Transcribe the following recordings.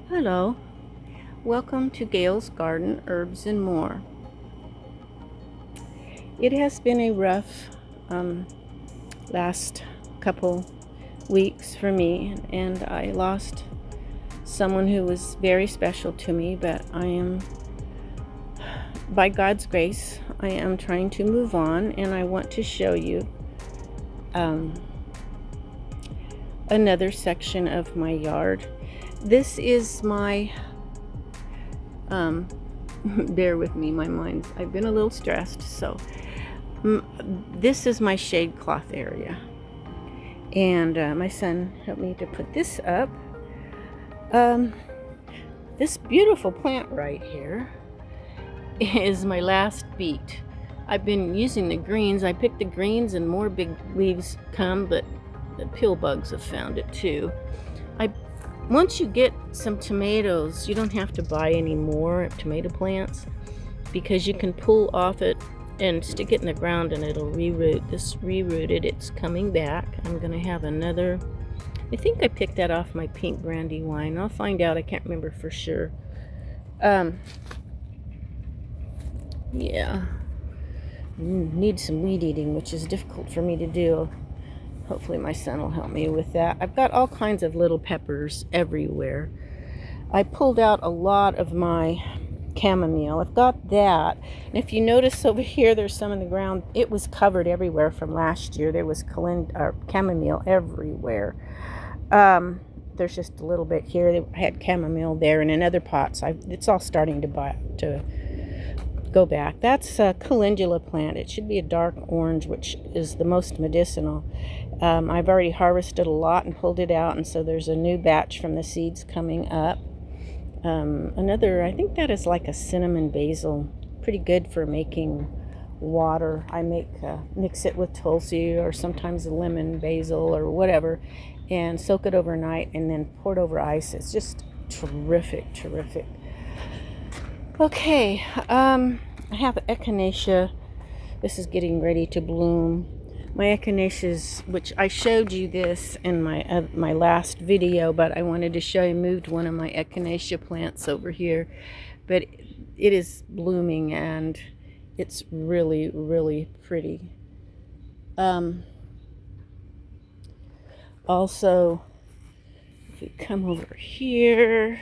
Hello, welcome to Gail's Garden Herbs and More. It has been a rough last couple weeks for me, and I lost someone who was very special to me, but by God's grace, I am trying to move on, and I want to show you another section of my yard. This is my bear with me, I've been a little stressed, so this is my shade cloth area, and my son helped me to put this up. This beautiful plant right here is my last beet. I've been using the greens. I picked the greens and more big leaves come, but the pill bugs have found it too. Once you get some tomatoes, you don't have to buy any more tomato plants because you can pull off it and stick it in the ground and it'll reroot. This rerooted, it's coming back. I'm gonna have another, I think I picked that off my pink brandywine. I'll find out, I can't remember for sure. Yeah, need some weed eating, which is difficult for me to do. Hopefully my son will help me with that. I've got all kinds of little peppers everywhere. I pulled out a lot of my chamomile. I've got that. And if you notice over here, there's some in the ground. It was covered everywhere from last year. There was chamomile everywhere. There's just a little bit here. I had chamomile there, and in other pots, it's all starting to go back. That's a calendula plant. It should be a dark orange, which is the most medicinal. I've already harvested a lot and pulled it out, and so there's a new batch from the seeds coming up. Another, I think that is like a cinnamon basil, pretty good for making water. I mix it with tulsi or sometimes a lemon basil or whatever, and soak it overnight and then pour it over ice. It's just terrific. Okay, I have echinacea. This is getting ready to bloom. My echinaceas, which I showed you this in my last video, but I wanted to show you, moved one of my echinacea plants over here. But it is blooming and it's really, really pretty. Also, if we come over here,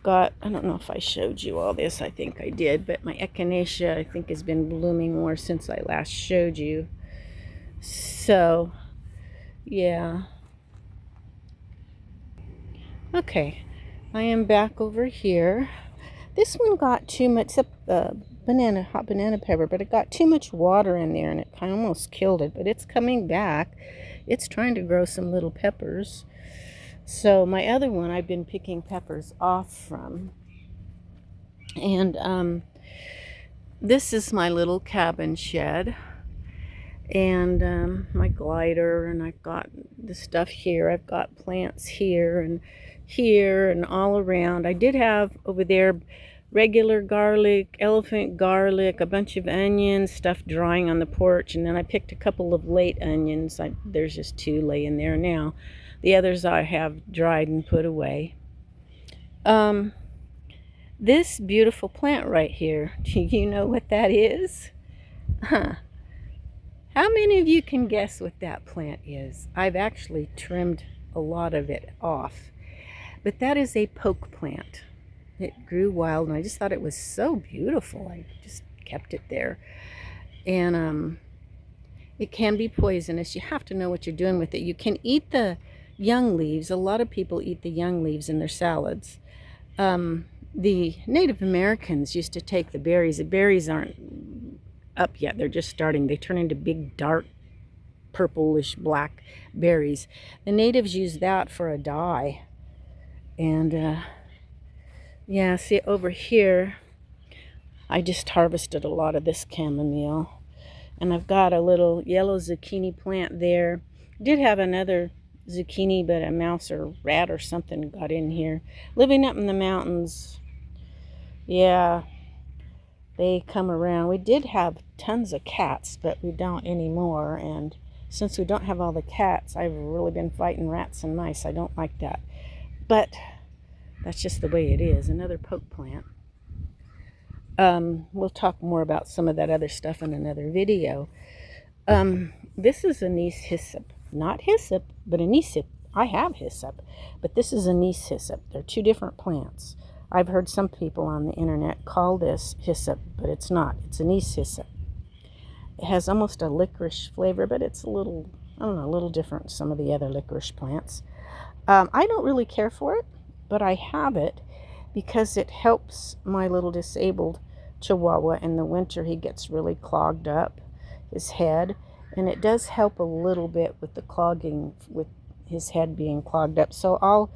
I don't know if I showed you all this. I think I did, but my echinacea, I think, has been blooming more since I last showed you. So, yeah. Okay, I am back over here. This one got too much, hot banana pepper, but it got too much water in there and it kind of almost killed it, but it's coming back. It's trying to grow some little peppers. So my other one I've been picking peppers off from. And this is my little cabin shed. And my glider, and I've got the stuff here. I've got plants here and all around. I did have over there regular garlic, elephant garlic, a bunch of onions, stuff drying on the porch, and then I picked a couple of late onions. There's just 2 laying there now. The others I have dried and put away. This beautiful plant right here, do you know what that is? Huh. How many of you can guess what that plant is? I've actually trimmed a lot of it off. But that is a poke plant. It grew wild, and I just thought it was so beautiful. I just kept it there. And it can be poisonous. You have to know what you're doing with it. You can eat the young leaves. A lot of people eat the young leaves in their salads. The Native Americans used to take the berries. The berries aren't up yet. They're just starting. They turn into big, dark, purplish black berries. The natives use that for a dye. And yeah, see over here, I just harvested a lot of this chamomile. And I've got a little yellow zucchini plant there. Did have another zucchini, but a mouse or rat or something got in here. Living up in the mountains, yeah, they come around. We did have tons of cats, but we don't anymore. And since we don't have all the cats, I've really been fighting rats and mice. I don't like that. But That's just the way it is. Another poke plant. We'll talk more about some of that other stuff in another video. This is anise hyssop. Not hyssop, but anise hyssop. I have hyssop, but this is anise hyssop. They're two different plants. I've heard some people on the internet call this hyssop, but it's not. It's anise hyssop. It has almost a licorice flavor, but it's a little, I don't know, a little different than some of the other licorice plants. I don't really care for it, but I have it because it helps my little disabled Chihuahua in the winter. He gets really clogged up, his head, and it does help a little bit with the clogging, with his head being clogged up. So I'll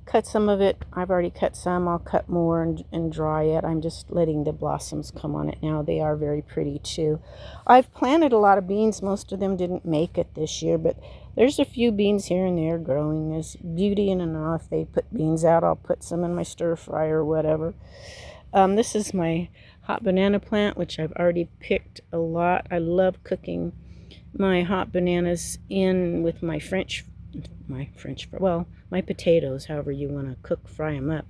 cut some of it. I've already cut some. I'll cut more and dry it. I'm just letting the blossoms come on it now. They are very pretty too. I've planted a lot of beans. Most of them didn't make it this year, but there's a few beans here and there growing. There's beauty in enough. They put beans out. I'll put some in my stir fry or whatever. This is my hot banana plant, which I've already picked a lot. I love cooking my hot bananas in with my my potatoes, however you want to cook, fry them up.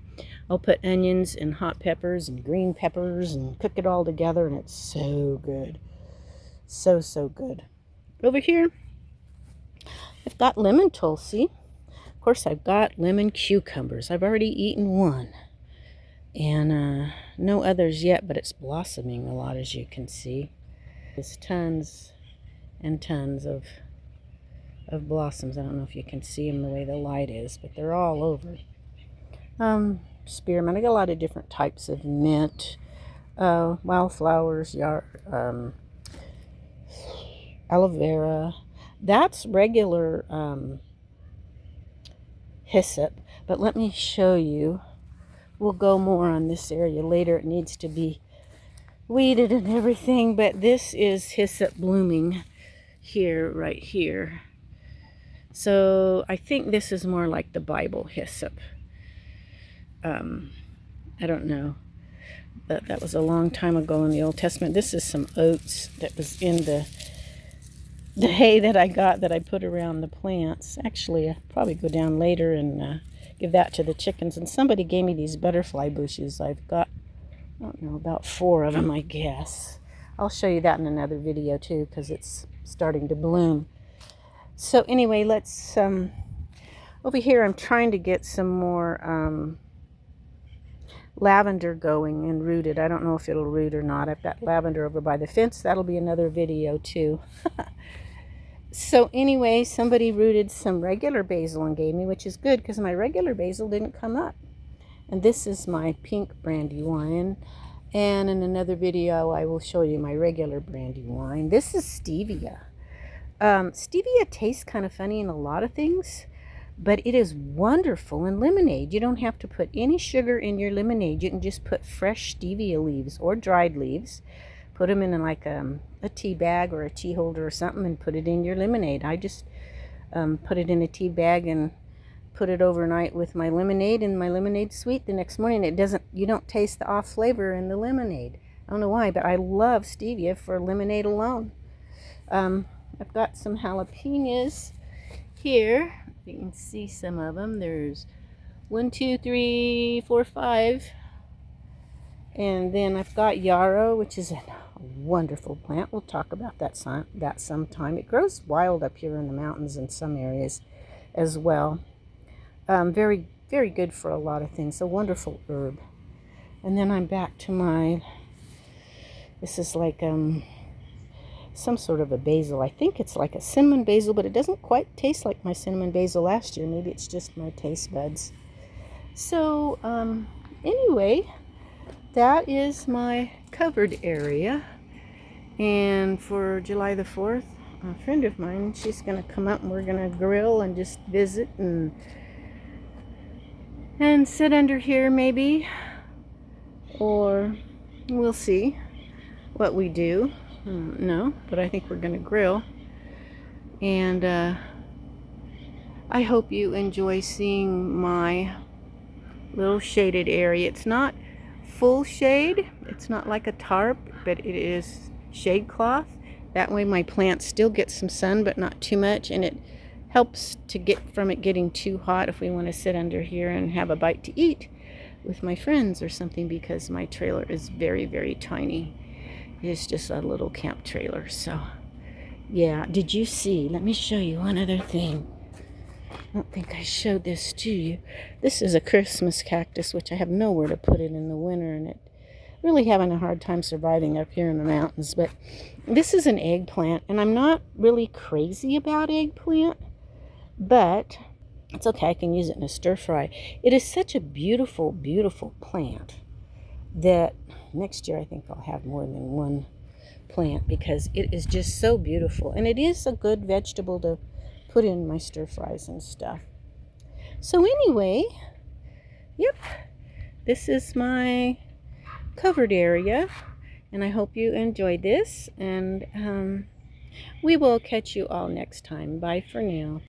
I'll put onions and hot peppers and green peppers and cook it all together, and it's so good. So good. Over here, I've got lemon tulsi. Of course, I've got lemon cucumbers. I've already eaten one. And no others yet, but it's blossoming a lot, as you can see. There's tons and tons of blossoms. I don't know if you can see them the way the light is, but they're all over. Spearmint. I got a lot of different types of mint, wildflowers, aloe vera. That's regular hyssop, but let me show you. We'll go more on this area later. It needs to be weeded and everything, but this is hyssop blooming here, right here. So I think this is more like the Bible hyssop. I don't know. But that was a long time ago in the Old Testament. This is some oats that was in the hay that I got that I put around the plants. Actually, I'll probably go down later and give that to the chickens. And somebody gave me these butterfly bushes. I've got, I don't know, about 4 of them, I guess. I'll show you that in another video too, because it's starting to bloom. So anyway, let's, over here I'm trying to get some more lavender going and rooted. I don't know if it'll root or not. I've got lavender over by the fence. That'll be another video too. So anyway, somebody rooted some regular basil and gave me, which is good because my regular basil didn't come up. And this is my pink brandywine. And in another video, I will show you my regular brandywine. This is stevia. Stevia tastes kind of funny in a lot of things, but it is wonderful in lemonade. You don't have to put any sugar in your lemonade. You can just put fresh stevia leaves or dried leaves. Put them in like a tea bag or a tea holder or something and put it in your lemonade. I just put it in a tea bag and put it overnight with my lemonade, and my lemonade sweet the next morning. You don't taste the off flavor in the lemonade. I don't know why, but I love stevia for lemonade alone. I've got some jalapenos here. You can see some of them. There's 1, 2, 3, 4, 5. And then I've got yarrow, which is a wonderful plant. We'll talk about that sometime. It grows wild up here in the mountains in some areas as well. Very, very good for a lot of things. A wonderful herb. And then I'm back to this is like some sort of a basil. I think it's like a cinnamon basil, but it doesn't quite taste like my cinnamon basil last year. Maybe it's just my taste buds. So anyway, that is my covered area. And for July the 4th, a friend of mine, she's going to come up and we're going to grill and just visit and sit under here maybe. Or we'll see what we do. No, but I think we're going to grill. And I hope you enjoy seeing my little shaded area. It's not full shade. It's not like a tarp, but it is shade cloth. That way my plants still get some sun, but not too much, and it helps to get from it getting too hot if we want to sit under here and have a bite to eat with my friends or something, because my trailer is very, very tiny. It's just a little camp trailer. So yeah, did you see? Let me show you one other thing. I don't think I showed this to you. This is a Christmas cactus, which I have nowhere to put it in the winter, and it really having a hard time surviving up here in the mountains. But this is an eggplant, and I'm not really crazy about eggplant, but it's okay. I can use it in a stir fry. It is such a beautiful, beautiful plant that next year I think I'll have more than one plant, because it is just so beautiful, and it is a good vegetable to put in my stir fries and stuff. So anyway, yep, this is my covered area, and I hope you enjoyed this, and we will catch you all next time. Bye for now.